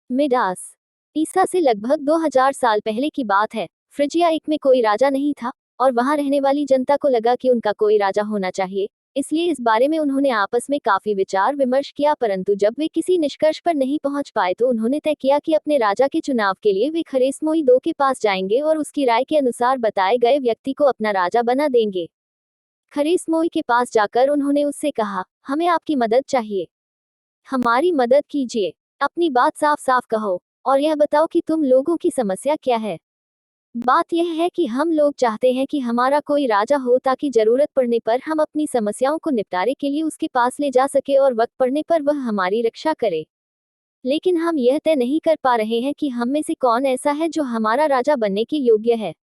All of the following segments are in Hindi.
मिडास। ईसा से लगभग 2000 साल पहले की बात है। फ्रिजिया एक में कोई राजा नहीं था, और वहां रहने वाली जनता को लगा कि उनका कोई राजा होना चाहिए। इसलिए इस बारे में उन्होंने आपस में काफी विचार विमर्श किया, परंतु जब वे किसी निष्कर्ष पर नहीं पहुंच पाए तो उन्होंने तय किया कि अपने राजा के चुनाव के लिए वे खरेसमोई दो के पास जाएंगे और उसकी राय के अनुसार बताए गए व्यक्ति को अपना राजा बना देंगे। खरेसमोई के पास जाकर उन्होंने उससे कहा, हमें आपकी मदद चाहिए। हमारी मदद कीजिए। अपनी बात साफ साफ कहो, और यह बताओ कि तुम लोगों की समस्या क्या है। बात यह है कि हम लोग चाहते हैं कि हमारा कोई राजा हो ताकि जरूरत पड़ने पर हम अपनी समस्याओं को निपटारे के लिए उसके पास ले जा सके और वक्त पड़ने पर वह हमारी रक्षा करे। लेकिन हम यह तय नहीं कर पा रहे हैं कि हम में से कौन ऐसा है जो हमारा राजा बनने के योग्य है।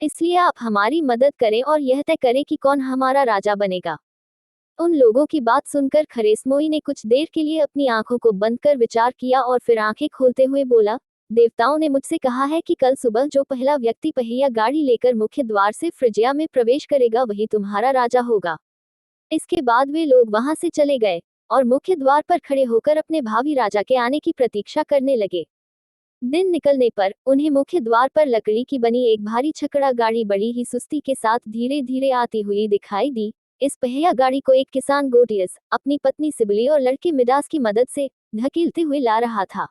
इसलिए आप हमारी मदद करें और यह तय करें कि कौन हमारा राजा बनेगा। उन लोगों की बात सुनकर खरेसमोई ने कुछ देर के लिए अपनी आंखों को बंद कर विचार किया और फिर आंखें खोलते हुए बोला, देवताओं ने मुझसे कहा है कि कल सुबह जो पहला व्यक्ति पहिया गाड़ी लेकर मुख्य द्वार से फ्रिजिया में प्रवेश करेगा वही तुम्हारा राजा होगा। इसके बाद वे लोग वहां से चले गए और मुख्य द्वार पर खड़े होकर अपने भावी राजा के आने की प्रतीक्षा करने लगे। दिन निकलने पर उन्हें मुख्य द्वार पर लकड़ी की बनी एक भारी छकड़ा गाड़ी बड़ी ही सुस्ती के साथ धीरे धीरे आती हुई दिखाई दी। इस पहिया गाड़ी को एक किसान गोटियस अपनी पत्नी सिबली और लड़के मिडास की मदद से धकेलते हुए ला रहा था।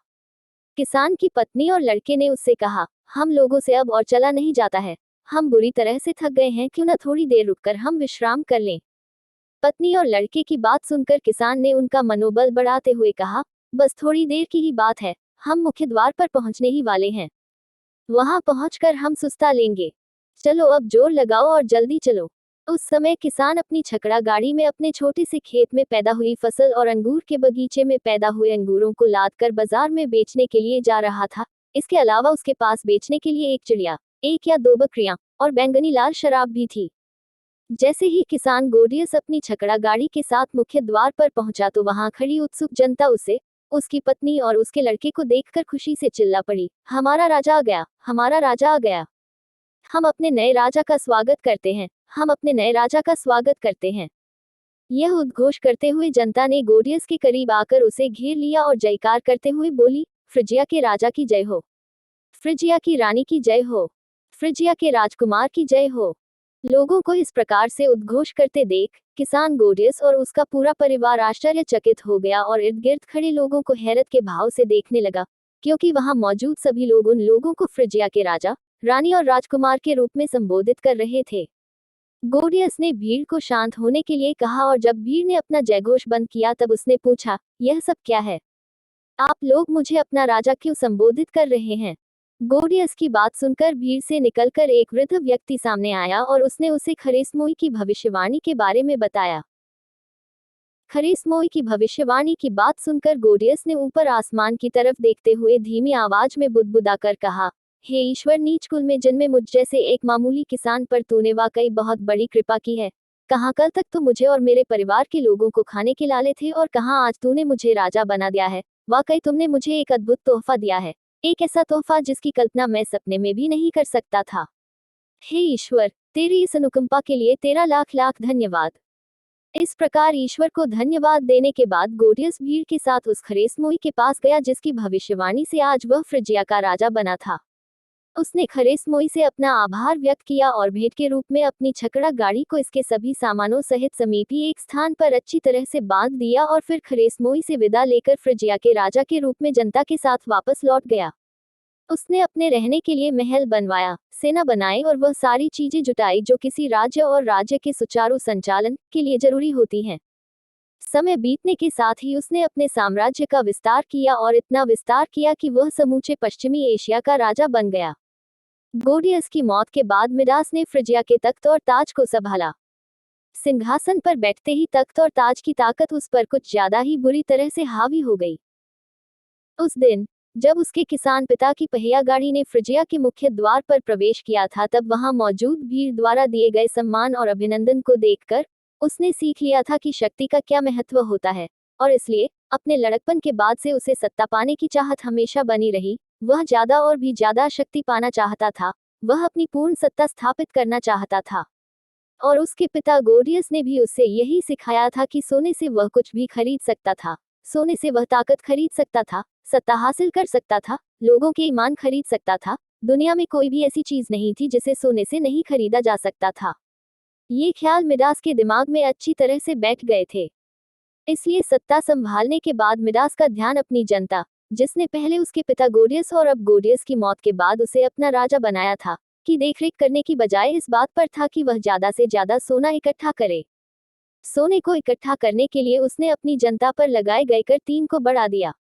किसान की पत्नी और लड़के ने उससे कहा, हम लोगों से अब और चला नहीं जाता है। हम बुरी तरह से थक गए हैं, क्यों न थोड़ी देर रुककर हम विश्राम कर लें। पत्नी और लड़के की बात सुनकर किसान ने उनका मनोबल बढ़ाते हुए कहा, बस थोड़ी देर की ही बात है, हम मुख्य द्वार पर पहुंचने ही वाले हैं। वहां पहुंचकर हम सुस्ता लेंगे। चलो अब जोर लगाओ और जल्दी चलो। उस समय किसान अपनी छकड़ा गाड़ी में अपने छोटे से खेत में पैदा हुई फसल और अंगूर के बगीचे में पैदा हुए अंगूरों को लाद कर बाजार में बेचने के लिए जा रहा था। इसके अलावा उसके पास बेचने के लिए एक चिड़िया, एक या दो बकरियां और बैंगनी लाल शराब भी थी। जैसे ही किसान गोडियस अपनी छकड़ा गाड़ी के साथ मुख्य द्वार पर पहुंचा तो वहां खड़ी उत्सुक जनता उसे, उसकी पत्नी और उसके लड़के को देखकर खुशी से चिल्ला पड़ी, हमारा राजा आ गया, हमारा राजा आ गया। हम अपने नए राजा का स्वागत करते हैं, हम अपने नए राजा का स्वागत करते हैं। यह उद्घोष करते हुए जनता ने गोडियस के करीब आकर उसे घेर लिया और जयकार करते हुए बोली, फ्रिजिया के राजा की जय हो, फ्रिजिया की रानी की जय हो, फ्रिजिया के राजकुमार की जय हो। लोगों को इस प्रकार से उद्घोष करते देख किसान गोडियस और उसका पूरा परिवार आश्चर्यचकित हो गया और इर्द गिर्द खड़े लोगों को हैरत के भाव से देखने लगा, क्योंकि वहां मौजूद सभी लोग उन लोगों को फ्रिजिया के राजा, रानी और राजकुमार के रूप में संबोधित कर रहे थे। गोडियस ने भीड़ को शांत होने के लिए कहा और जब भीड़ ने अपना जयघोष बंद किया तब उसने पूछा, यह सब क्या है? आप लोग मुझे अपना राजा क्यों संबोधित कर रहे हैं? गोडियस की बात सुनकर भीड़ से निकलकर एक वृद्ध व्यक्ति सामने आया और उसने उसे खरेसमोई की भविष्यवाणी के बारे में बताया। खरेसमोई की भविष्यवाणी की बात सुनकर गोडियस ने ऊपर आसमान की तरफ देखते हुए धीमी आवाज में बुदबुदाकर कहा, हे ईश्वर, नीच कुल में जन्मे मुझ जैसे एक मामूली किसान पर तूने वाकई बहुत बड़ी कृपा की है। कहाँ कल तक तो मुझे और मेरे परिवार के लोगों को खाने के लाले थे और कहाँ आज तूने मुझे राजा बना दिया है। वाकई तुमने मुझे एक अद्भुत तोहफा दिया है, एक ऐसा तोहफा जिसकी कल्पना मैं सपने में भी नहीं कर सकता था। हे ईश्वर, तेरी इस अनुकंपा के लिए तेरा लाख लाख धन्यवाद। इस प्रकार ईश्वर को धन्यवाद देने के बाद गोडियस भीड़ के साथ उस खरेसमोई के पास गया जिसकी भविष्यवाणी से आज वह फ्रिजिया का राजा बना था। उसने खरेसमोई से अपना आभार व्यक्त किया और भेंट के रूप में अपनी छकड़ा गाड़ी को इसके सभी सामानों सहित समीपी एक स्थान पर अच्छी तरह से बांध दिया और फिर खरेसमोई से विदा लेकर फ्रिजिया के राजा के रूप में जनता के साथ वापस लौट गया। उसने अपने रहने के लिए महल बनवाया, सेना बनाई और वह सारी चीजें जुटाई जो किसी राज्य और राज्य के सुचारू संचालन के लिए जरूरी होती हैं। समय बीतने के साथ ही उसने अपने साम्राज्य का विस्तार किया और इतना विस्तार किया कि वह समूचे पश्चिमी एशिया का राजा बन गया। गोडियस की मौत के बाद मिडास ने फ्रिजिया के तख्त और ताज को संभाला। सिंहासन पर बैठते ही तख्त और ताज की ताकत उस पर कुछ ज्यादा ही बुरी तरह से हावी हो गई। उस दिन जब उसके किसान पिता की पहिया गाड़ी ने फ्रिजिया के मुख्य द्वार पर प्रवेश किया था तब वहां मौजूद भीड़ द्वारा दिए गए सम्मान और अभिनंदन को देखकर उसने सीख लिया था कि शक्ति का क्या महत्व होता है, और इसलिए अपने लड़कपन के बाद से उसे सत्ता पाने की चाहत हमेशा बनी रही। वह ज्यादा और भी ज्यादा शक्ति पाना चाहता था, वह अपनी पूर्ण सत्ता स्थापित करना चाहता था। और उसके पिता गोडियस ने भी उससे यही सिखाया था कि सोने से वह कुछ भी खरीद सकता था, सोने से वह ताकत खरीद सकता था, सत्ता हासिल कर सकता था, लोगों के ईमान खरीद सकता था। दुनिया में कोई भी ऐसी चीज नहीं थी जिसे सोने से नहीं खरीदा जा सकता था। ये ख्याल मिडास के दिमाग में अच्छी तरह से बैठ गए थे। इसलिए सत्ता संभालने के बाद मिडास का ध्यान अपनी जनता, जिसने पहले उसके पिता गोडियस और अब गोडियस की मौत के बाद उसे अपना राजा बनाया था, की देखरेख करने की बजाय इस बात पर था कि वह ज्यादा से ज्यादा सोना इकट्ठा करे। सोने को इकट्ठा करने के लिए उसने अपनी जनता पर लगाए गए कर 3 को बढ़ा दिया।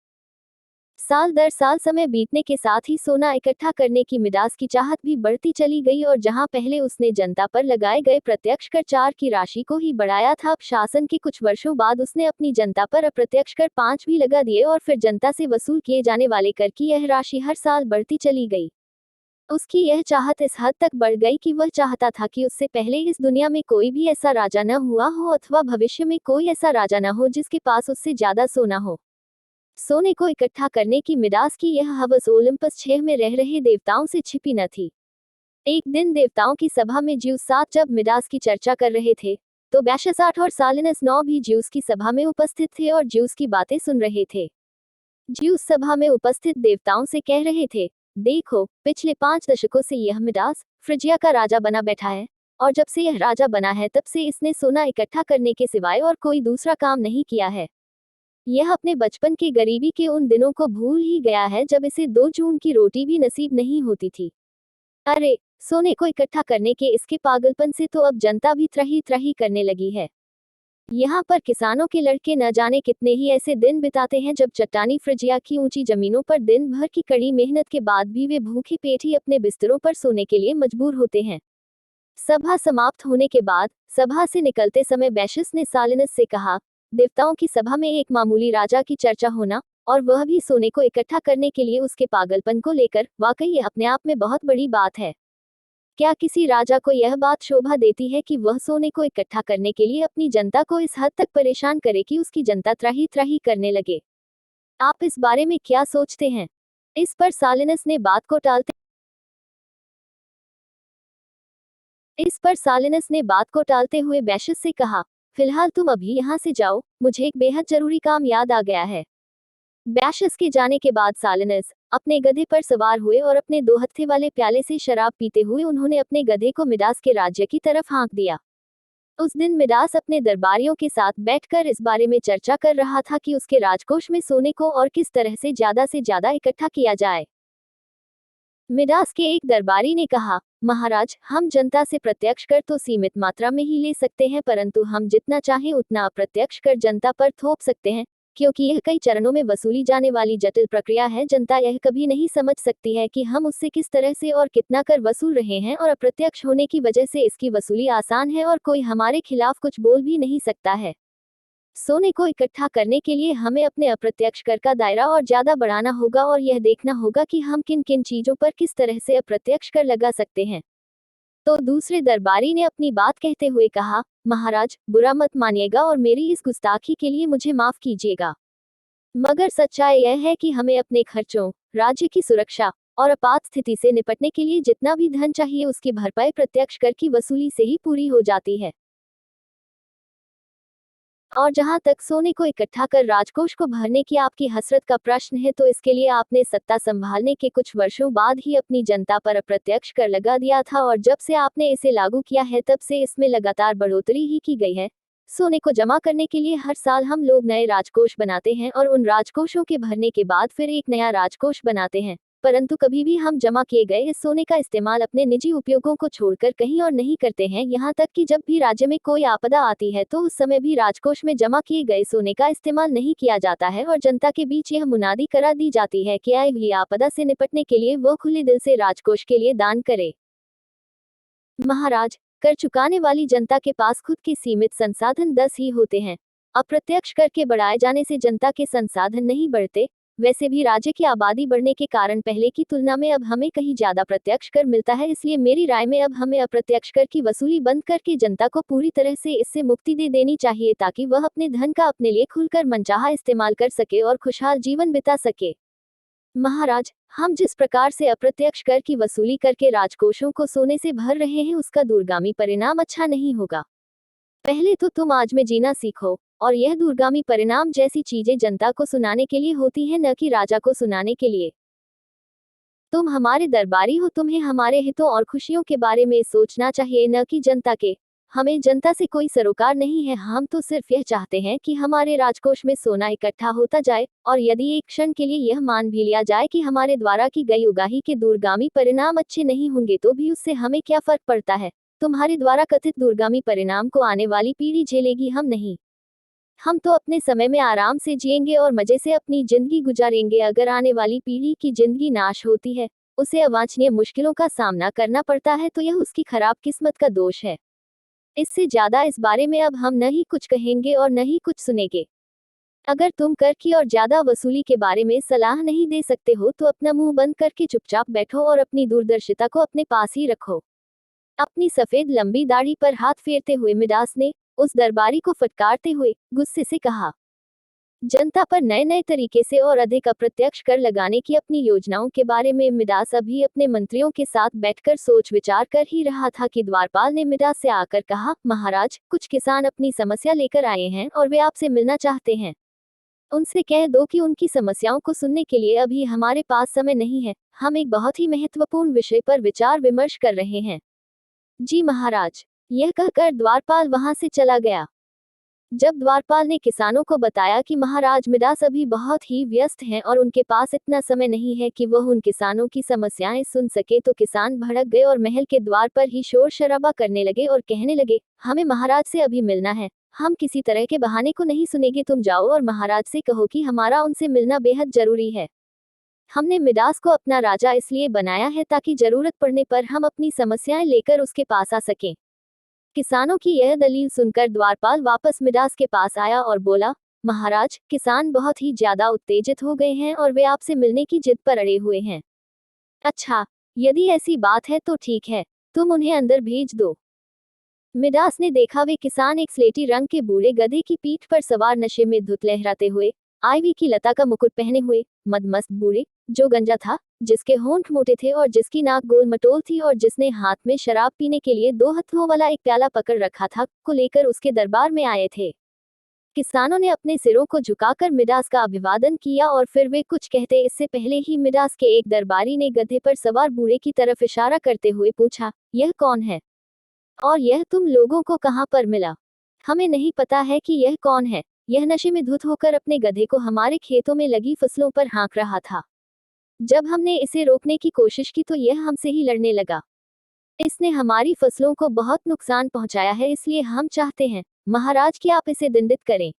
साल दर साल समय बीतने के साथ ही सोना इकट्ठा करने की मिडास की चाहत भी बढ़ती चली गई और जहां पहले उसने जनता पर लगाए गए प्रत्यक्ष कर 4 की राशि को ही बढ़ाया था, अब शासन के कुछ वर्षों बाद उसने अपनी जनता पर अप्रत्यक्ष कर 5 भी लगा दिए और फिर जनता से वसूल किए जाने वाले कर की यह राशि हर साल बढ़ती चली गई। उसकी यह चाहत इस हद तक बढ़ गई कि वह चाहता था कि उससे पहले इस दुनिया में कोई भी ऐसा राजा न हुआ हो अथवा भविष्य में कोई ऐसा राजा न हो जिसके पास उससे ज्यादा सोना हो। सोने को इकट्ठा करने की मिडास की यह हवस ओलंपस 6 में रह रहे देवताओं से छिपी न थी। एक दिन देवताओं की सभा में ज्यूस 7 जब मिडास की चर्चा कर रहे थे, तो बैशस 8 और सालिनस 9 भी ज्यूस की सभा में उपस्थित थे और ज्यूस की बातें सुन रहे थे। ज्यूस सभा में उपस्थित देवताओं से कह रहे थे, देखो, पिछले 5 दशकों से यह मिडास फ्रिजिया का राजा बना बैठा है, और जब से यह राजा बना है तब से इसने सोना इकट्ठा करने के सिवाय और कोई दूसरा काम नहीं किया है। यह अपने बचपन के गरीबी के उन दिनों को भूल ही गया है जब इसे 2 जून की रोटी भी नसीब नहीं होती थी। अरे, सोने को इकट्ठा करने के इसके पागलपन से तो अब जनता भी त्रही त्रही करने लगी है। यहाँ पर किसानों के लड़के न जाने कितने ही ऐसे दिन बिताते हैं जब चट्टानी फ्रिजिया की ऊंची जमीनों पर दिन भर की कड़ी मेहनत के बाद भी वे भूखे पेट ही अपने बिस्तरों पर सोने के लिए मजबूर होते हैं। सभा समाप्त होने के बाद सभा से निकलते समय बैशस ने सालिनस से कहा, देवताओं की सभा में एक मामूली राजा की चर्चा होना, और वह भी सोने को इकट्ठा करने के लिए उसके पागलपन को लेकर, वाकई ये अपने आप में बहुत बड़ी बात है। क्या किसी राजा को यह बात शोभा देती है कि वह सोने को इकट्ठा करने के लिए अपनी जनता को इस हद तक परेशान करे कि उसकी जनता त्राही त्राही करने लगे? आप इस बारे में क्या सोचते हैं? इस पर सालिनस ने बात को टालते हुए बैशस से कहा, फिलहाल तुम अभी यहाँ से जाओ, मुझे एक बेहद जरूरी काम याद आ गया है। बैशस के जाने के बाद सालिनस अपने गधे पर सवार हुए और अपने 2 हत्थे वाले प्याले से शराब पीते हुए उन्होंने अपने गधे को मिडास के राज्य की तरफ हाँक दिया। उस दिन मिडास अपने दरबारियों के साथ बैठकर इस बारे में चर्चा कर रहा था कि उसके राजकोष में सोने को और किस तरह से ज्यादा इकट्ठा किया जाए। मिडास के एक दरबारी ने कहा, महाराज, हम जनता से प्रत्यक्ष कर तो सीमित मात्रा में ही ले सकते हैं, परंतु हम जितना चाहें उतना अप्रत्यक्ष कर जनता पर थोप सकते हैं, क्योंकि यह कई चरणों में वसूली जाने वाली जटिल प्रक्रिया है। जनता यह कभी नहीं समझ सकती है कि हम उससे किस तरह से और कितना कर वसूल रहे हैं, और अप्रत्यक्ष होने की वजह से इसकी वसूली आसान है और कोई हमारे खिलाफ कुछ बोल भी नहीं सकता है। सोने को इकट्ठा करने के लिए हमें अपने अप्रत्यक्ष कर का दायरा और ज्यादा बढ़ाना होगा और यह देखना होगा कि हम किन किन चीजों पर किस तरह से अप्रत्यक्ष कर लगा सकते हैं। तो दूसरे दरबारी ने अपनी बात कहते हुए कहा, महाराज, बुरा मत मानिएगा और मेरी इस गुस्ताखी के लिए मुझे माफ कीजिएगा, मगर सच्चाई यह है कि हमें अपने खर्चों, राज्य की सुरक्षा और आपात स्थिति से निपटने के लिए जितना भी धन चाहिए उसकी भरपाई प्रत्यक्ष कर की वसूली से ही पूरी हो जाती है। और जहां तक सोने को इकट्ठा कर राजकोष को भरने की आपकी हसरत का प्रश्न है, तो इसके लिए आपने सत्ता संभालने के कुछ वर्षों बाद ही अपनी जनता पर अप्रत्यक्ष कर लगा दिया था, और जब से आपने इसे लागू किया है तब से इसमें लगातार बढ़ोतरी ही की गई है। सोने को जमा करने के लिए हर साल हम लोग नए राजकोष बनाते हैं और उन राजकोषों के भरने के बाद फिर एक नया राजकोष बनाते हैं, परंतु कभी भी हम जमा किए गए इस सोने का इस्तेमाल अपने निजी उपयोगों को छोड़कर कहीं और नहीं करते हैं। यहाँ तक कि जब भी राज्य में कोई आपदा आती है तो उस समय भी राजकोष में जमा किए गए सोने का इस्तेमाल नहीं किया जाता है और जनता के बीच यह मुनादी करा दी जाती है कि आई हुई आपदा से निपटने के लिए वो खुले दिल से राजकोष के लिए दान करे। महाराज, कर चुकाने वाली जनता के पास खुद के सीमित संसाधन 10 ही होते हैं। अप्रत्यक्ष कर के बढ़ाए जाने से जनता के संसाधन नहीं बढ़ते। वैसे भी राज्य की आबादी बढ़ने के कारण पहले की तुलना में अब हमें कहीं ज्यादा प्रत्यक्ष कर मिलता है, इसलिए मेरी राय में अब हमें अप्रत्यक्ष कर की वसूली बंद करके जनता को पूरी तरह से इससे मुक्ति दे देनी चाहिए, ताकि वह अपने धन का अपने लिए खुलकर मनचाहा इस्तेमाल कर सके और खुशहाल जीवन बिता सके। महाराज, हम जिस प्रकार से अप्रत्यक्ष कर की वसूली करके राजकोषों को सोने से भर रहे हैं उसका दूरगामी परिणाम अच्छा नहीं होगा। पहले तो तुम आज में जीना सीखो, और यह दूरगामी परिणाम जैसी चीजें जनता को सुनाने के लिए होती है, न कि राजा को सुनाने के लिए। तुम हमारे दरबारी हो, तुम्हें हमारे हितों और खुशियों के बारे में सोचना चाहिए, न कि जनता के। हमें जनता से कोई सरोकार नहीं है, हम तो सिर्फ यह चाहते हैं कि हमारे राजकोष में सोना इकट्ठा होता जाए, और यदि एक क्षण के लिए यह मान भी लिया जाए कि हमारे द्वारा की गई उगाही के दूरगामी परिणाम अच्छे नहीं होंगे, तो भी उससे हमें क्या फर्क पड़ता है। तुम्हारे द्वारा कथित दूरगामी परिणाम को आने वाली पीढ़ी झेलेगी, हम नहीं। हम तो अपने समय में आराम से जिएंगे और मजे से अपनी जिंदगी गुजारेंगे। अगर आने वाली पीढ़ी की जिंदगी नाश होती है, उसे अवांछनीय मुश्किलों का सामना करना पड़ता है, तो यह उसकी खराब किस्मत का दोष है। इससे ज्यादा इस बारे में अब हम न ही कुछ कहेंगे और न ही कुछ सुनेंगे। अगर तुम कर की और ज्यादा वसूली के बारे में सलाह नहीं दे सकते हो, तो अपना मुंह बंद करके चुपचाप बैठो और अपनी दूरदर्शिता को अपने पास ही रखो। अपनी सफेद लंबी दाढ़ी पर हाथ फेरते हुए मिडास ने उस दरबारी को फटकारते हुए गुस्से से कहा। जनता पर नए नए तरीके से और अधिक अप्रत्यक्ष कर लगाने की अपनी योजनाओं के बारे में मिडास अभी अपने मंत्रियों के साथ बैठकर सोच विचार कर ही रहा था कि द्वारपाल ने मिडास से आकर कहा, महाराज, कुछ किसान अपनी समस्या लेकर आए हैं और वे आपसे मिलना चाहते हैं। उनसे कह दो कि उनकी समस्याओं को सुनने के लिए अभी हमारे पास समय नहीं है, हम एक बहुत ही महत्वपूर्ण विषय पर विचार विमर्श कर रहे हैं। जी महाराज, यह कहकर द्वारपाल वहां से चला गया। जब द्वारपाल ने किसानों को बताया कि महाराज मिडास अभी बहुत ही व्यस्त हैं और उनके पास इतना समय नहीं है कि वह उन किसानों की समस्याएं सुन सके, तो किसान भड़क गए और महल के द्वार पर ही शोर शराबा करने लगे और कहने लगे, हमें महाराज से अभी मिलना है, हम किसी तरह के बहाने को नहीं सुनेंगे। तुम जाओ और महाराज से कहो कि हमारा उनसे मिलना बेहद जरूरी है। हमने मिडास को अपना राजा इसलिए बनाया है ताकि जरूरत पड़ने पर हम अपनी समस्याएं लेकर उसके पास आ सकें। किसानों की यह दलील सुनकर द्वारपाल वापस मिडास के पास आया और बोला, महाराज, किसान बहुत ही ज्यादा उत्तेजित हो गए हैं और वे आपसे मिलने की जिद पर अड़े हुए हैं। अच्छा, यदि ऐसी बात है तो ठीक है, तुम उन्हें अंदर भेज दो। मिडास ने देखा वे किसान एक स्लेटी रंग के बूढ़े गधे की पीठ पर सवार नशे में धुत लहराते हुए, आईवी की लता का मुकुट पहने हुए, मदमस्त बूढ़े, जो गंजा था, जिसके होंठ मोटे थे और जिसकी नाक गोल मटोल थी और जिसने हाथ में शराब पीने के लिए 2 हथों वाला एक प्याला पकड़ रखा था, को लेकर उसके दरबार में आए थे। किसानों ने अपने सिरों को झुकाकर मिडास का अभिवादन किया और फिर वे कुछ कहते इससे पहले ही मिडास के एक दरबारी ने गधे पर सवार बूढ़े की तरफ इशारा करते हुए पूछा, यह कौन है और यह तुम लोगों को कहां पर मिला? हमें नहीं पता है कि यह कौन है। यह नशे में धुत होकर अपने गधे को हमारे खेतों में लगी फसलों पर हाँक रहा था। जब हमने इसे रोकने की कोशिश की तो यह हमसे ही लड़ने लगा। इसने हमारी फसलों को बहुत नुकसान पहुंचाया है, इसलिए हम चाहते हैं, महाराज, कि आप इसे दंडित करें।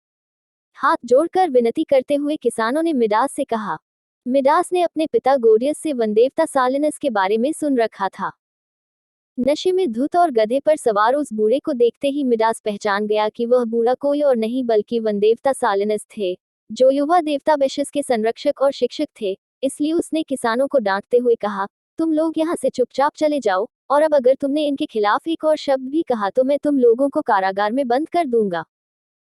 हाथ जोड़कर विनती करते हुए किसानों ने मिडास से कहा। मिडास ने अपने पिता गोडियस से वनदेवता सालिनस के बारे में सुन रखा था। नशे में धुत और गधे पर सवार उस बूढ़े को देखते ही मिडास पहचान गया कि वह बूढ़ा कोई और नहीं बल्कि वनदेवता सालिनस थे, जो युवा देवता बेशिस के संरक्षक और शिक्षक थे। इसलिए उसने किसानों को डांटते हुए कहा, तुम लोग यहाँ से चुपचाप चले जाओ, और अब अगर तुमने इनके खिलाफ एक और शब्द भी कहा तो मैं तुम लोगों को कारागार में बंद कर दूंगा।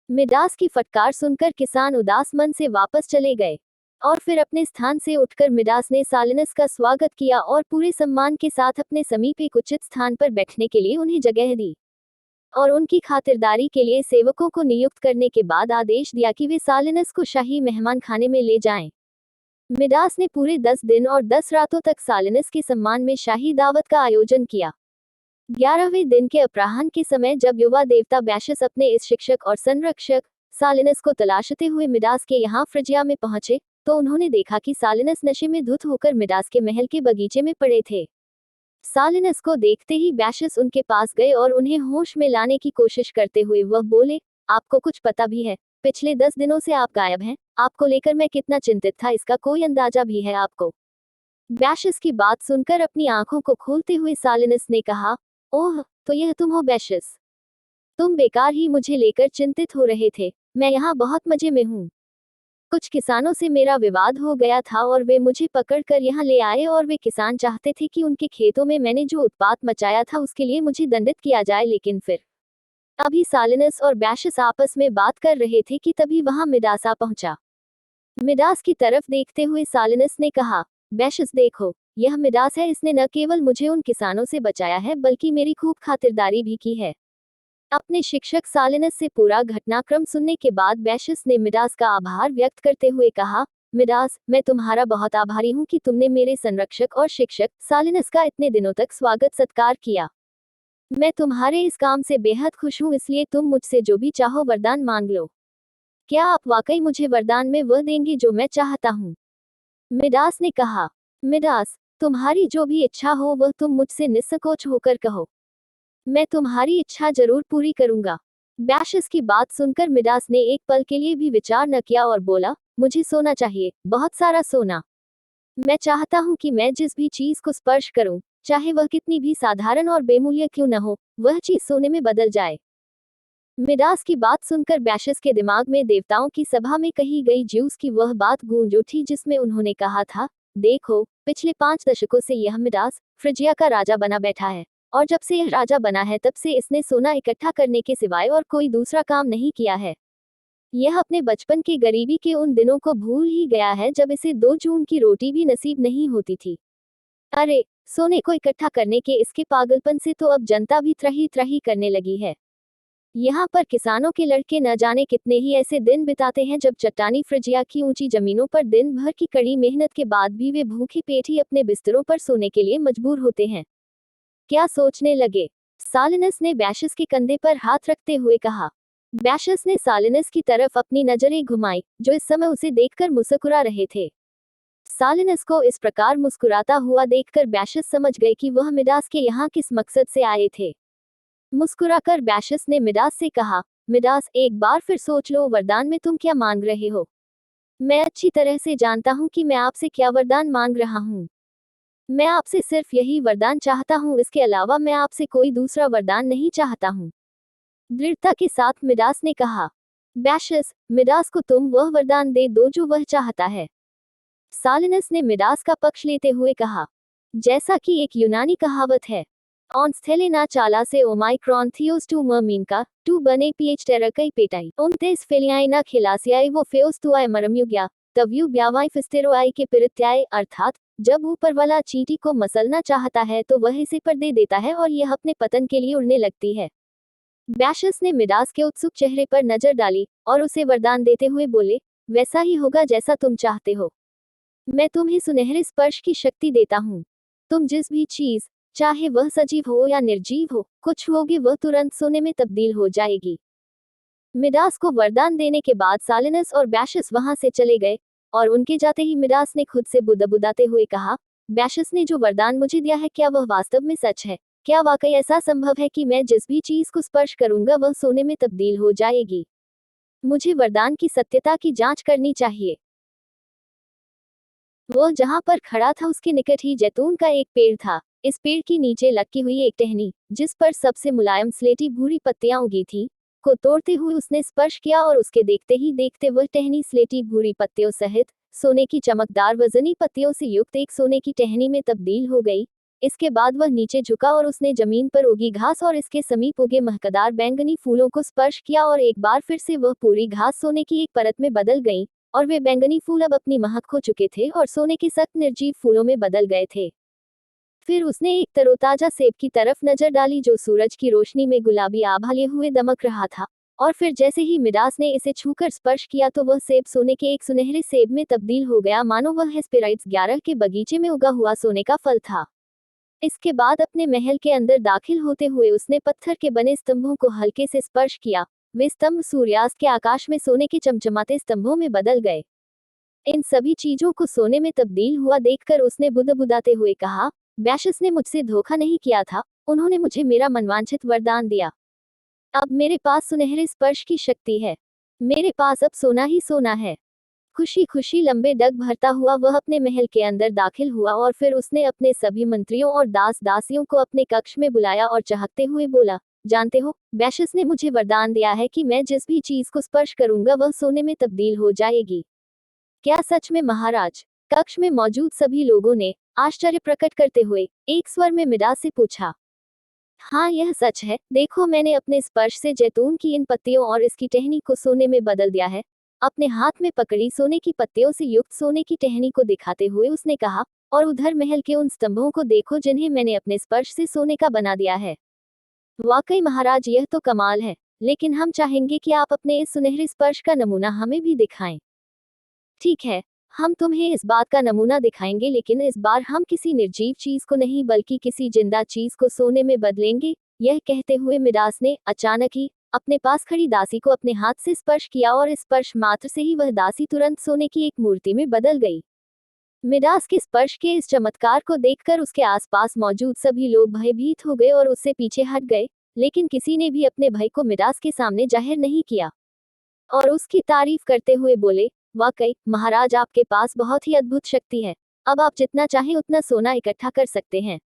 मिडास की फटकार सुनकर किसान उदास मन से वापस चले गए और फिर अपने स्थान से उठकर मिडास ने सालिनस का स्वागत किया और पूरे सम्मान के साथ अपने समीप एक उचित स्थान पर बैठने के लिए उन्हें जगह दी और उनकी खातिरदारी के लिए सेवकों को नियुक्त करने के बाद आदेश दिया कि वे सालिनस को शाही मेहमान खाने में ले जाएं। मिडास ने पूरे 10 दिन और 10 रातों तक सालिनस के सम्मान में शाही दावत का आयोजन किया। 11वें दिन के अपराह्न के समय जब युवा देवता बैशिस अपने इस शिक्षक और संरक्षक सालिनस को तलाशते हुए मिडास के यहाँ फ्रिजिया में पहुंचे, तो उन्होंने देखा कि सालिनस नशे में धुत होकर मिडास के महल के बगीचे में पड़े थे। सालिनस को देखते ही बैशिस उनके पास गए और उन्हें होश में लाने की कोशिश करते हुए वह बोले, आपको कुछ पता भी है, पिछले 10 दिनों से आप गायब हैं, आपको लेकर मैं कितना चिंतित था इसका कोई अंदाजा भी है आपको? बैशिस की बात सुनकर अपनी आंखों को खोलते हुए सालिनस ने कहा, ओह, तो यह तुम हो बैशिस। तुम बेकार ही मुझे लेकर चिंतित हो रहे थे, मैं यहाँ बहुत मजे में हूँ। कुछ किसानों से मेरा विवाद हो गया था और वे मुझे पकड़कर यहाँ ले आए और वे किसान चाहते थे कि उनके खेतों में मैंने जो उत्पात मचाया था उसके लिए मुझे दंडित किया जाए, लेकिन फिर अभी सालिनस और बैशिस आपस में बात कर रहे थे कि तभी वहां मिडास आ पहुंचा। मिडास की तरफ देखते हुए सालिनस ने कहा, बैशिस देखो, यह मिडास है, इसने न केवल मुझे उन किसानों से बचाया है बल्कि मेरी खूब खातिरदारी भी की है। अपने शिक्षक सालिनस से पूरा घटनाक्रम सुनने के बाद बैशस ने मिडास का आभार व्यक्त करते हुए कहा, मिडास, मैं तुम्हारा बहुत आभारी हूँ कि तुमने मेरे संरक्षक और शिक्षक सालिनस का इतने दिनों तक स्वागत सत्कार किया। मैं तुम्हारे इस काम से बेहद खुश हूँ, इसलिए तुम मुझसे जो भी चाहो वरदान मांग लो। क्या आप वाकई मुझे वरदान में वह देंगे जो मैं चाहता हूँ? मिडास ने कहा, मिडास, तुम्हारी जो भी इच्छा हो वह तुम मुझसे निस्संकोच होकर कहो। मैं तुम्हारी इच्छा जरूर पूरी करूंगा। बैशस की बात सुनकर मिडास ने एक पल के लिए भी विचार न किया और बोला, मुझे सोना चाहिए, बहुत सारा सोना। मैं चाहता हूँ कि मैं जिस भी चीज को स्पर्श करूं, चाहे वह कितनी भी साधारण और बेमूल्य क्यों न हो, वह चीज सोने में बदल जाए। मिडास की बात सुनकर बैशस के दिमाग में देवताओं की सभा में कही गई ज्यूस की वह बात गूंज उठी जिसमें उन्होंने कहा था, देखो, पिछले 5 दशकों से यह मिडास फ्रिजिया का राजा बना बैठा है, और जब से यह राजा बना है तब से इसने सोना इकट्ठा करने के सिवाय और कोई दूसरा काम नहीं किया है। यह अपने बचपन के गरीबी के उन दिनों को भूल ही गया है जब इसे 2 जून की रोटी भी नसीब नहीं होती थी। अरे, सोने को इकट्ठा करने के इसके पागलपन से तो अब जनता भी त्रही त्रही करने लगी है। यहाँ पर किसानों के लड़के न जाने कितने ही ऐसे दिन बिताते हैं जब चट्टानी फ्रिजिया की ऊंची जमीनों पर दिन भर की कड़ी मेहनत के बाद भी वे भूखे पेट ही अपने बिस्तरों पर सोने के लिए मजबूर होते हैं। क्या सोचने लगे? सालिनस ने बैशस के कंधे पर हाथ रखते हुए कहा। बैशस ने सालिनस की तरफ अपनी नजरें घुमाई, जो इस समय उसे देखकर मुस्कुरा रहे थे। सालिनस को इस प्रकार मुस्कुराता हुआ देखकर बैशस समझ गए कि वह मिडास के यहाँ किस मकसद से आए थे। मुस्कुराकर बैशस ने मिडास से कहा, मिडास, एक बार फिर सोच लो वरदान में तुम क्या मांग रहे हो। मैं अच्छी तरह से जानता हूँ कि मैं आपसे क्या वरदान मांग रहा हूँ। मैं आपसे सिर्फ यही वरदान चाहता हूँ, इसके अलावा मैं आपसे कोई दूसरा वरदान नहीं चाहता हूँ। दृढ़ता के साथ मिडास ने कहा। बैशस, मिडास को तुम वह वरदान दे दो जो वह चाहता है। सालिनस ने मिडास का पक्ष लेते हुए कहा, जैसा कि एक यूनानी कहावत है, ऑन स्थेलेना चाला से ओमाइक्रॉन थियोस टू मर्मीनका टू बने पीएच टेरकई पेटाई उनतेस फेलियाइना खिलासियाई वो फेओस तुआय मरमयुग्या तव्यू ब्यावाई फिस्तेरोआई के पिरित्याय, अर्थात जब ऊपर वाला चींटी को मसलना चाहता है तो वह इसे पर दे देता है और यह अपने पतन के लिए उड़ने लगती है। बैशस ने मिडास के उत्सुक चेहरे पर नजर डाली और उसे वरदान देते हुए बोले, वैसा ही होगा जैसा तुम चाहते हो। मैं तुम्हें सुनहरे स्पर्श की शक्ति देता हूँ। तुम जिस भी चीज, चाहे वह सजीव हो या निर्जीव हो, कुछ होगी वह तुरंत सोने में तब्दील हो जाएगी। मिडास को वरदान देने के बाद सालिनस और बैशस वहां से चले गए, और उनके जाते ही मिडास ने खुद से बुदबुदाते हुए कहा, बैशस ने जो वरदान मुझे दिया है क्या वह वास्तव में सच है? क्या वाकई ऐसा संभव है कि मैं जिस भी चीज को स्पर्श करूंगा वह सोने में तब्दील हो जाएगी? मुझे वरदान की सत्यता की जांच करनी चाहिए। वह जहां पर खड़ा था उसके निकट ही जैतून का एक पेड़ था। इस पेड़ की नीचे लटकी हुई एक टहनी, जिस पर सबसे मुलायम स्लेटी भूरी पत्तियां उगी थी, को तोड़ते हुए उसने स्पर्श किया और उसके देखते ही देखते वह टहनी स्लेटी भूरी पत्तियों सहित सोने की चमकदार वजनी पत्तियों से युक्त एक सोने की टहनी में तब्दील हो गई। इसके बाद वह नीचे झुका और उसने जमीन पर उगी घास और इसके समीप उगे महकदार बैंगनी फूलों को स्पर्श किया और एक बार फिर से वह पूरी घास सोने की एक परत में बदल गई, और वे बैंगनी फूल अब अपनी महक खो चुके थे और सोने के सख्त निर्जीव फूलों में बदल गए थे। फिर उसने एक तरोताजा सेब की तरफ नजर डाली जो सूरज की रोशनी में गुलाबी आभा लिए हुए दमक रहा था, और फिर जैसे ही मिडास ने इसे छूकर स्पर्श किया तो वह सेब सोने के एक सुनहरे सेब में तब्दील हो गया, मानो वह हेस्पेराइड्स 11 के बगीचे में उगा हुआ सोने का फल था। इसके बाद अपने महल के अंदर दाखिल होते हुए उसने पत्थर के बने स्तंभों को हल्के से स्पर्श किया। वे स्तंभ सूर्यास्त के आकाश में सोने के चमचमाते स्तंभों में बदल गए। इन सभी चीजों को सोने में तब्दील हुआ देखकर उसने बुदबुदाते हुए कहा, बैशस ने मुझसे धोखा नहीं किया था, उन्होंने मुझे मेरा मनवांछित वरदान दिया। अब मेरे पास सुनहरे स्पर्श की शक्ति है। मेरे पास अब सोना ही सोना है। खुशी खुशी लंबे डग भरता हुआ वह अपने महल के अंदर दाखिल हुआ और फिर उसने अपने सभी मंत्रियों और दास दासियों को अपने कक्ष में बुलाया और चहकते हुए बोला, जानते हो, बैशस ने मुझे वरदान दिया है कि मैं जिस भी चीज को स्पर्श करूंगा वह सोने में तब्दील हो जाएगी। क्या सच में महाराज? कक्ष में मौजूद सभी लोगों ने आश्चर्य प्रकट करते हुए एक स्वर में मिडास से पूछा। हाँ, यह सच है। देखो, मैंने अपने स्पर्श से जैतून की इन पत्तियों और इसकी टहनी को सोने में बदल दिया है। अपने हाथ में पकड़ी सोने की पत्तियों से युक्त सोने की टहनी को दिखाते हुए उसने कहा, और उधर महल के उन स्तंभों को देखो जिन्हें मैंने अपने स्पर्श से सोने का बना दिया है। वाकई महाराज, यह तो कमाल है, लेकिन हम चाहेंगे कि आप अपने इस सुनहरे स्पर्श का नमूना हमें भी दिखाएं। ठीक है, हम तुम्हें इस बात का नमूना दिखाएंगे, लेकिन इस बार हम किसी निर्जीव चीज को नहीं बल्कि किसी जिंदा चीज को सोने में बदलेंगे। यह कहते हुए मिडास ने अचानक ही अपने पास खड़ी दासी को अपने हाथ से स्पर्श किया और इस स्पर्श मात्र से ही वह दासी तुरंत सोने की एक मूर्ति में बदल गई। मिडास के स्पर्श के इस चमत्कार को देखकर उसके आसपास मौजूद सभी लोग भयभीत हो गए और उससे पीछे हट गए, लेकिन किसी ने भी अपने भय को मिडास के सामने जाहिर नहीं किया और उसकी तारीफ करते हुए बोले, वाकई महाराज, आपके पास बहुत ही अद्भुत शक्ति है। अब आप जितना चाहें उतना सोना इकट्ठा कर सकते हैं।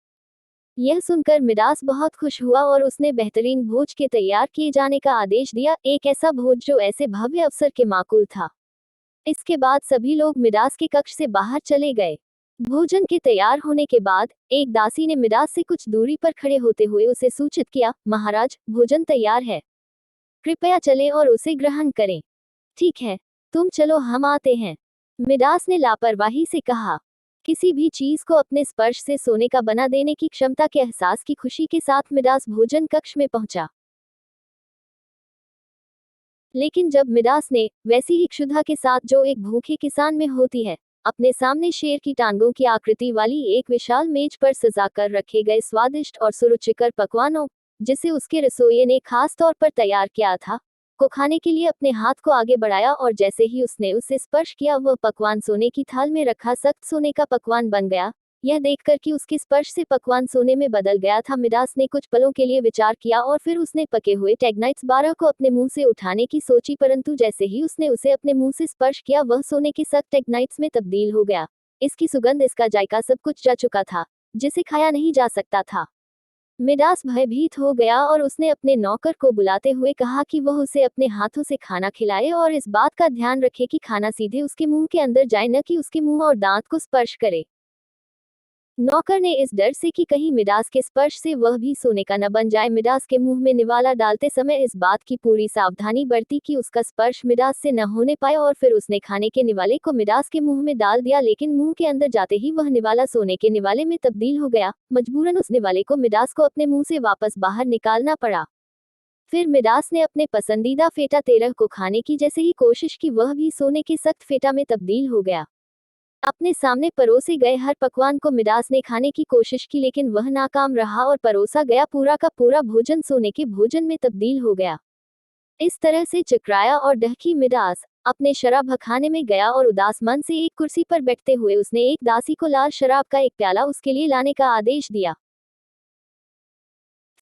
यह सुनकर मिडास बहुत खुश हुआ और उसने बेहतरीन भोज के तैयार किए जाने का आदेश दिया, एक ऐसा भोज जो ऐसे भव्य अवसर के माकूल था। इसके बाद सभी लोग मिडास के कक्ष से बाहर चले गए। भोजन के तैयार होने के बाद एक दासी ने मिडास से कुछ दूरी पर खड़े होते हुए उसे सूचित किया, महाराज, भोजन तैयार है, कृपया चलें और उसे ग्रहण करें। ठीक है, तुम चलो, हम आते हैं, मिडास ने लापरवाही से कहा। किसी भी चीज को अपने स्पर्श से सोने का बना देने की क्षमता के एहसास की खुशी के साथ मिडास भोजन कक्ष में पहुंचा। लेकिन जब मिडास ने वैसी ही क्षुधा के साथ जो एक भूखे किसान में होती है, अपने सामने शेर की टांगों की आकृति वाली एक विशाल मेज पर सजा कर रखे गए स्वादिष्ट और सुरुचिकर पकवानों, जिसे उसके रसोइये ने खास तौर पर तैयार किया था, को खाने के लिए अपने हाथ को आगे बढ़ाया और जैसे ही उसने उसे स्पर्श किया वह पकवान सोने की थाल में रखा सख्त सोने का पकवान बन गया। यह देखकर कि उसके स्पर्श से पकवान सोने में बदल गया था, मिडास ने कुछ पलों के लिए विचार किया और फिर उसने पके हुए टैगनाइट्स 12 को अपने मुंह से उठाने की सोची, परंतु जैसे ही उसने उसे अपने मुंह से स्पर्श किया वह सोने के सख्त टैगनाइट्स में तब्दील हो गया। इसकी सुगंध, इसका जायका, सब कुछ जा चुका था जिसे खाया नहीं जा सकता था। मिडास भयभीत हो गया और उसने अपने नौकर को बुलाते हुए कहा कि वह उसे अपने हाथों से खाना खिलाए और इस बात का ध्यान रखे कि खाना सीधे उसके मुंह के अंदर जाए, न कि उसके मुंह और दांत को स्पर्श करे। नौकर ने इस डर से कि कहीं मिडास के स्पर्श से वह भी सोने का न बन जाए, मिडास के मुंह में निवाला डालते समय इस बात की पूरी सावधानी बरती कि उसका स्पर्श मिडास से न होने पाए और फिर उसने खाने के निवाले को मिडास के मुंह में डाल दिया, लेकिन मुंह के अंदर जाते ही वह निवाला सोने के निवाले में तब्दील हो गया। मजबूरन उस निवाले को मिडास को अपने मुंह से वापस बाहर निकालना पड़ा। फिर मिडास ने अपने पसंदीदा फेटा 13 को खाने की जैसे ही कोशिश की वह भी सोने के सख्त फेटा में तब्दील हो गया। अपने सामने परोसे गए हर पकवान को मिडास ने खाने की कोशिश की, लेकिन वह नाकाम रहा और परोसा गया पूरा का पूरा भोजन सोने के भोजन में तब्दील हो गया। इस तरह से चकराया और डहकी मिडास अपने शराब खाने में गया और उदास मन से एक कुर्सी पर बैठते हुए उसने एक दासी को लाल शराब का एक प्याला उसके लिए लाने का आदेश दिया।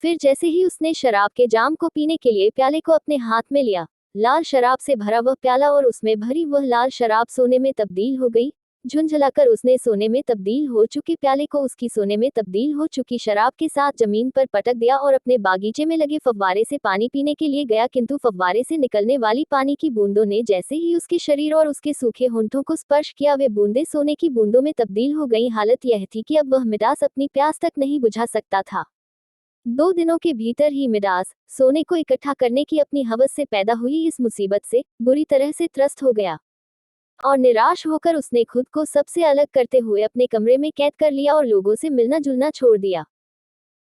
फिर जैसे ही उसने शराब के जाम को पीने के लिए प्याले को अपने हाथ में लिया, लाल शराब से भरा वह प्याला और उसमें भरी वह लाल शराब सोने में तब्दील हो गई। झुंझलाकर उसने सोने में तब्दील हो चुके प्याले को उसकी सोने में तब्दील हो चुकी शराब के साथ जमीन पर पटक दिया और अपने बागीचे में लगे फव्वारे से पानी पीने के लिए गया, किंतु फव्वारे से निकलने वाली पानी की बूंदों ने जैसे ही उसके शरीर और उसके सूखे होंठों को स्पर्श किया वे बूंदें सोने की बूंदों में तब्दील हो गई। हालत यह थी कि अब वह मिडास अपनी प्यास तक नहीं बुझा सकता था। 2 दिनों के भीतर ही मिडास सोने को इकट्ठा करने की अपनी हवस से पैदा हुई इस मुसीबत से बुरी तरह से त्रस्त हो गया और निराश होकर उसने खुद को सबसे अलग करते हुए अपने कमरे में कैद कर लिया और लोगों से मिलना जुलना छोड़ दिया।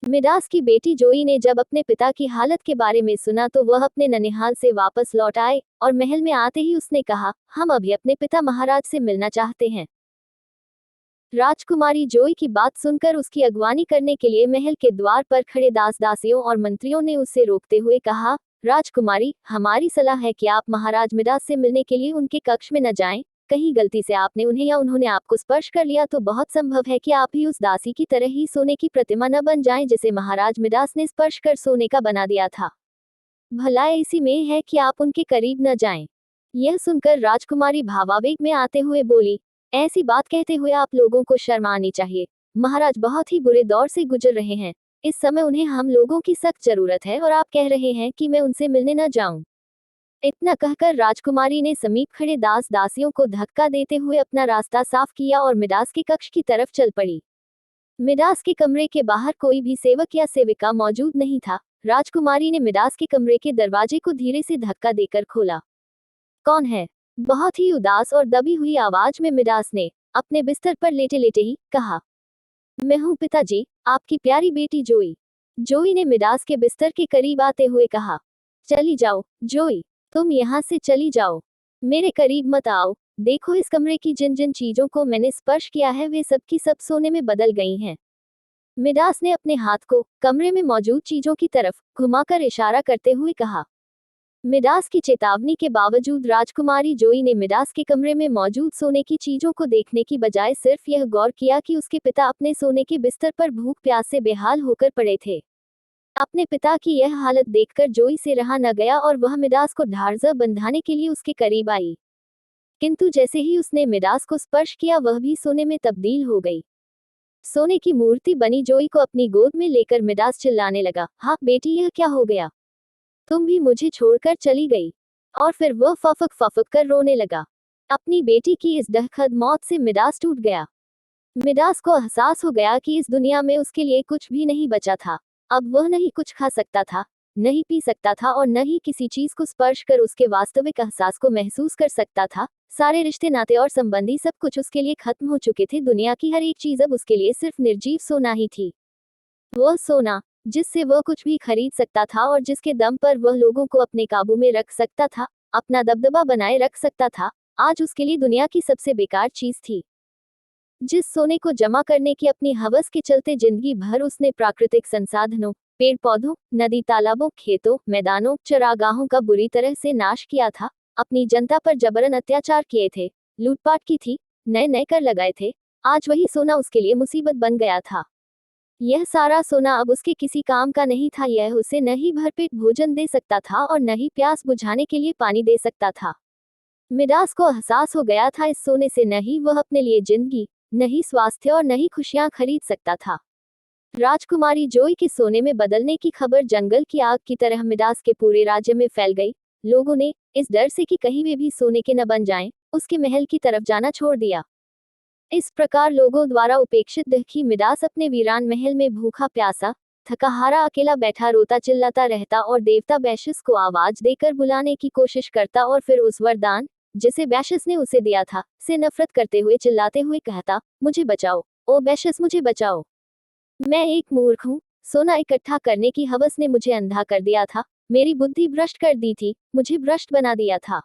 मिडास की बेटी जोई ने जब अपने पिता की हालत के बारे में सुना तो वह अपने ननिहाल से वापस लौट आए और महल में आते ही उसने कहा, हम अभी अपने पिता महाराज से मिलना चाहते हैं। राजकुमारी जोई की बात सुनकर उसकी अगवानी करने के लिए महल के द्वार पर खड़े दास दासियों और मंत्रियों ने उसे रोकते हुए कहा, राजकुमारी, हमारी सलाह है कि आप महाराज मिडास से मिलने के लिए उनके कक्ष में न जाएं। कहीं गलती से आपने उन्हें या उन्होंने आपको स्पर्श कर लिया तो बहुत संभव है कि आप भी उस दासी की तरह ही सोने की प्रतिमा न बन जाएं जिसे महाराज मिडास ने स्पर्श कर सोने का बना दिया था। भलाई इसी में है कि आप उनके करीब न जाएं। यह सुनकर राजकुमारी भावावेग में आते हुए बोली, ऐसी बात कहते हुए आप लोगों को शर्म आनी चाहिए। महाराज बहुत ही बुरे दौर से गुजर रहे हैं, इस समय उन्हें हम लोगों की सख्त जरूरत है और आप कह रहे हैं कि मैं उनसे मिलने न जाऊं। इतना कहकर राजकुमारी ने समीप खड़े दास दासियों को धक्का देते हुए अपना रास्ता साफ किया और मिडास के कक्ष की तरफ चल पड़ी। मिडास के कमरे के बाहर कोई भी सेवक या सेविका मौजूद नहीं था। राजकुमारी ने मिडास के कमरे के दरवाजे को धीरे से धक्का देकर खोला। कौन है? बहुत ही उदास और दबी हुई आवाज में मिडास ने अपने बिस्तर पर लेटे लेटे ही कहा, मैं हूँ पिताजी, आपकी प्यारी बेटी जोई। जोई ने मिडास के बिस्तर के करीब आते हुए कहा। चली जाओ, जोई, तुम यहाँ से चली जाओ। मेरे करीब मत आओ। देखो, इस कमरे की जिन जिन चीजों को मैंने स्पर्श किया है वे सब की सब सोने में बदल गई हैं। मिडास ने अपने हाथ को कमरे में मौजूद चीजों की तरफ घुमाकर इशारा करते हुए कहा। मिडास की चेतावनी के बावजूद राजकुमारी जोई ने मिडास के कमरे में मौजूद सोने की चीजों को देखने की बजाय सिर्फ यह गौर किया कि उसके पिता अपने सोने के बिस्तर पर भूख प्यास से बेहाल होकर पड़े थे। अपने पिता की यह हालत देखकर जोई से रहा न गया और वह मिडास को ढाढ़सा बंधाने के लिए उसके करीब आई। किंतु जैसे ही उसने मिडास को स्पर्श किया वह भी सोने में तब्दील हो गई। सोने की मूर्ति बनी जोई को अपनी गोद में लेकर मिडास चिल्लाने लगा, हाँ बेटी, यह क्या हो गया? तुम भी मुझे छोड़कर चली गई। और फिर वह फफक कर रोने लगा। अपनी बेटी की इस दहशत मौत से मिडास टूट गया। मिडास को एहसास हो गया कि इस दुनिया में उसके लिए कुछ भी नहीं बचा था। अब वह नहीं कुछ खा सकता था, नहीं पी सकता था और न ही किसी चीज को स्पर्श कर उसके वास्तविक एहसास को महसूस कर सकता था। सारे रिश्ते नाते और संबंधी सब कुछ उसके लिए खत्म हो चुके थे। दुनिया की हर एक चीज अब उसके लिए सिर्फ निर्जीव सोना ही थी। वह सोना जिससे वह कुछ भी खरीद सकता था और जिसके दम पर वह लोगों को अपने काबू में रख सकता था, अपना दबदबा बनाए रख सकता था, आज उसके लिए दुनिया की सबसे बेकार चीज थी। जिस सोने को जमा करने की अपनी हवस के चलते जिंदगी भर उसने प्राकृतिक संसाधनों, पेड़ पौधों, नदी तालाबों, खेतों, मैदानों, चरागाहों का बुरी तरह से नाश किया था, अपनी जनता पर जबरन अत्याचार किए थे, लूटपाट की थी, नए नए कर लगाए थे, आज वही सोना उसके लिए मुसीबत बन गया था। यह सारा सोना अब उसके किसी काम का नहीं था। यह उसे न ही भरपेट भोजन दे सकता था और न ही प्यास बुझाने के लिए पानी दे सकता था। मिडास को एहसास हो गया था इस सोने से न ही वह अपने लिए जिंदगी, न ही स्वास्थ्य और न ही खुशियां खरीद सकता था। राजकुमारी जोई के सोने में बदलने की खबर जंगल की आग की तरह मिडास के पूरे राज्य में फैल गई। लोगों ने इस डर से कि कहीं वे भी सोने के न बन जाएं, उसके महल की तरफ जाना छोड़ दिया। इस प्रकार लोगों द्वारा उपेक्षित दुखी मिडास अपने वीरान महल में भूखा प्यासा, थकाहारा अकेला बैठा रोता चिल्लाता रहता और देवता बैशिस को आवाज देकर बुलाने की कोशिश करता और फिर उस वरदान जिसे बैशिस ने उसे दिया था से नफरत करते हुए चिल्लाते हुए कहता, मुझे बचाओ, ओ बैशिस, मुझे बचाओ। मैं एक मूर्ख हूँ। सोना इकट्ठा करने की हवस ने मुझे अंधा कर दिया था, मेरी बुद्धि भ्रष्ट कर दी थी, मुझे भ्रष्ट बना दिया था।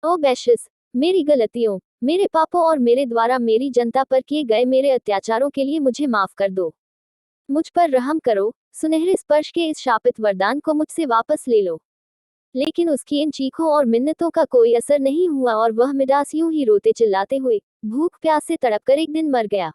ओ बैशिस, मेरी गलतियों, मेरे पापों और मेरे द्वारा मेरी जनता पर किए गए मेरे अत्याचारों के लिए मुझे माफ कर दो। मुझ पर रहम करो, सुनहरे स्पर्श के इस शापित वरदान को मुझसे वापस ले लो। लेकिन उसकी इन चीखों और मिन्नतों का कोई असर नहीं हुआ और वह मिडास यूं ही रोते चिल्लाते हुए भूख प्यास से तड़पकर एक दिन मर गया।